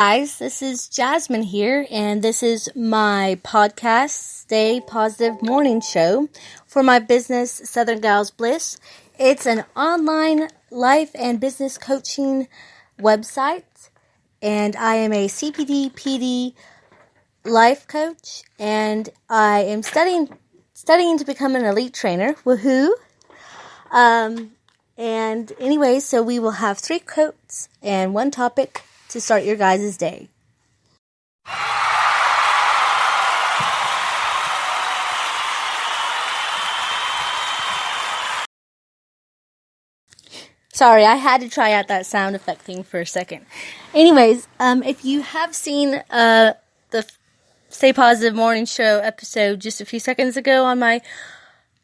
Guys, this is Jasmine here, and this is my podcast, Stay Positive Morning Show for my business, Southern Gals Bliss. It's an online life and business coaching website, and I am a CPD, PD life coach, and I am studying to become an elite trainer. Woohoo! And anyway, so we will have 3 quotes and 1 topic to start your guys' day. Sorry, I had to try out that sound effect thing for a second. Anyways, if you have seen the Stay Positive Morning Show episode just a few seconds ago on my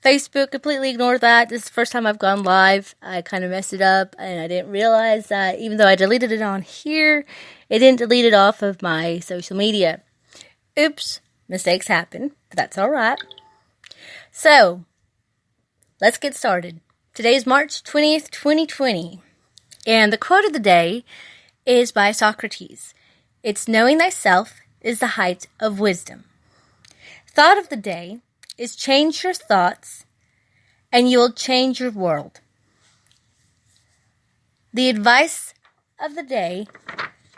Facebook, completely ignore that. This is the first time I've gone live. I kind of messed it up, and I didn't realize that even though I deleted it on here, it didn't delete it off of my social media. Oops, mistakes happen, but that's alright. So, let's get started. Today is March 20th, 2020, and the quote of the day is by Socrates. It's knowing thyself is the height of wisdom. Thought of the day is change your thoughts, and you will change your world. The advice of the day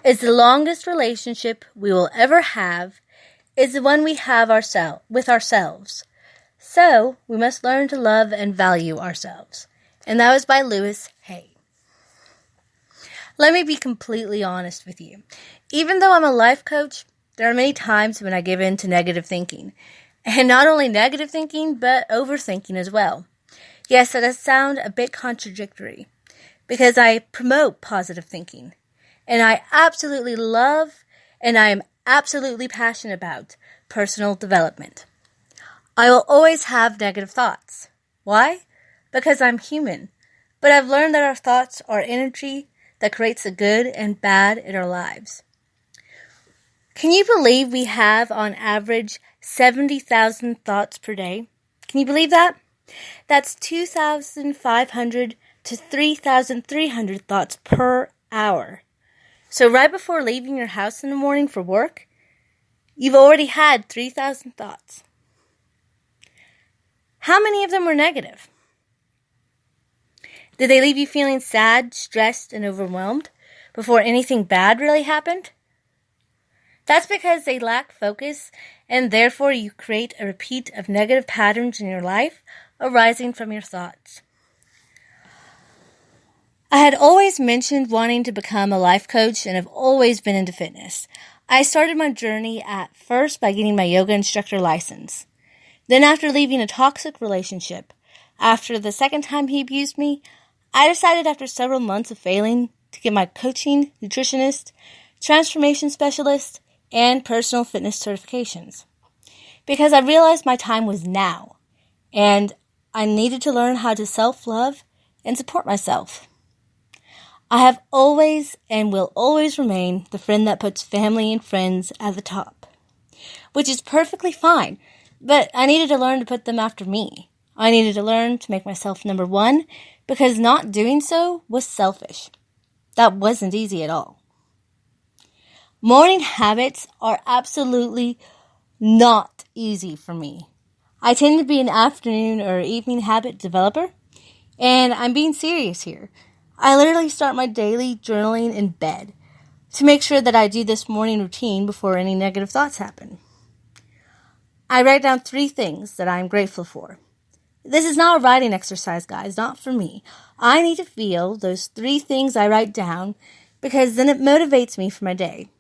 is the longest relationship we will ever have is the one we have with ourselves. So, we must learn to love and value ourselves. And that was by Lewis Hay. Let me be completely honest with you. Even though I'm a life coach, there are many times when I give in to negative thinking. And not only negative thinking, but overthinking as well. Yes, that does sound a bit contradictory, because I promote positive thinking, and I absolutely love, and I am absolutely passionate about personal development. I will always have negative thoughts. Why? Because I'm human, but I've learned that our thoughts are energy that creates the good and bad in our lives. Can you believe we have, on average, 70,000 thoughts per day? Can you believe that? That's 2,500 to 3,300 thoughts per hour. So right before leaving your house in the morning for work, you've already had 3,000 thoughts. How many of them were negative? Did they leave you feeling sad, stressed, and overwhelmed before anything bad really happened? That's because they lack focus, and therefore you create a repeat of negative patterns in your life arising from your thoughts. I had always mentioned wanting to become a life coach and have always been into fitness. I started my journey at first by getting my yoga instructor license. Then after leaving a toxic relationship, after the second time he abused me, I decided after several months of failing to get my coaching, nutritionist, transformation specialist, and personal fitness certifications. Because I realized my time was now, and I needed to learn how to self-love and support myself. I have always and will always remain the friend that puts family and friends at the top, which is perfectly fine, but I needed to learn to put them after me. I needed to learn to make myself number 1, because not doing so was selfish. That wasn't easy at all. Morning habits are absolutely not easy for me. I tend to be an afternoon or evening habit developer, and I'm being serious here. I literally start my daily journaling in bed to make sure that I do this morning routine before any negative thoughts happen. I write down 3 things that I'm grateful for. This is not a writing exercise, guys, not for me. I need to feel those 3 things I write down, because then it motivates me for my day.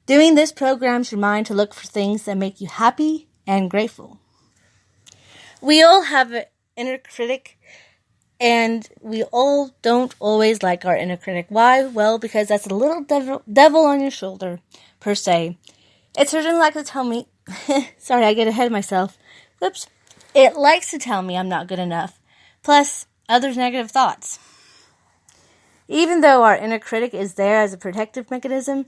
Doing this programs your mind to look for things that make you happy and grateful. We all have an inner critic, and we all don't always like our inner critic. Why? Well, because that's a little devil on your shoulder, per se. It certainly likes to tell me, sorry, I get ahead of myself. Whoops. It likes to tell me I'm not good enough, plus other negative thoughts. Even though our inner critic is there as a protective mechanism,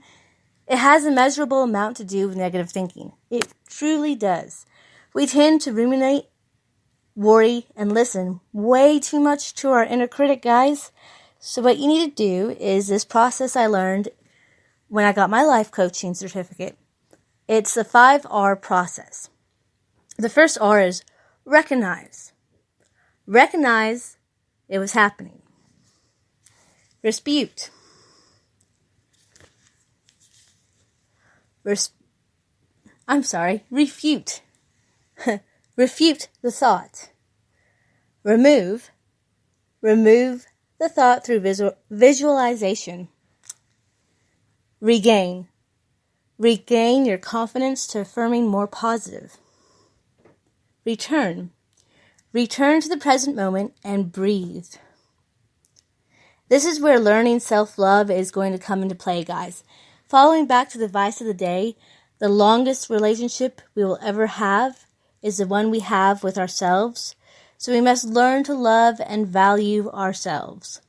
it has a measurable amount to do with negative thinking. It truly does. We tend to ruminate, worry, and listen way too much to our inner critic, guys. So what you need to do is this process I learned when I got my life coaching certificate. It's the 5R process. The first R is recognize. Recognize it was happening. Refute. Refute. Refute the thought. Remove the thought through visualization. Regain your confidence to affirming more positive. Return to the present moment and breathe. This is where learning self-love is going to come into play, guys. Following back to the advice of the day, the longest relationship we will ever have is the one we have with ourselves. So we must learn to love and value ourselves.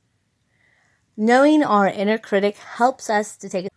Knowing our inner critic helps us to take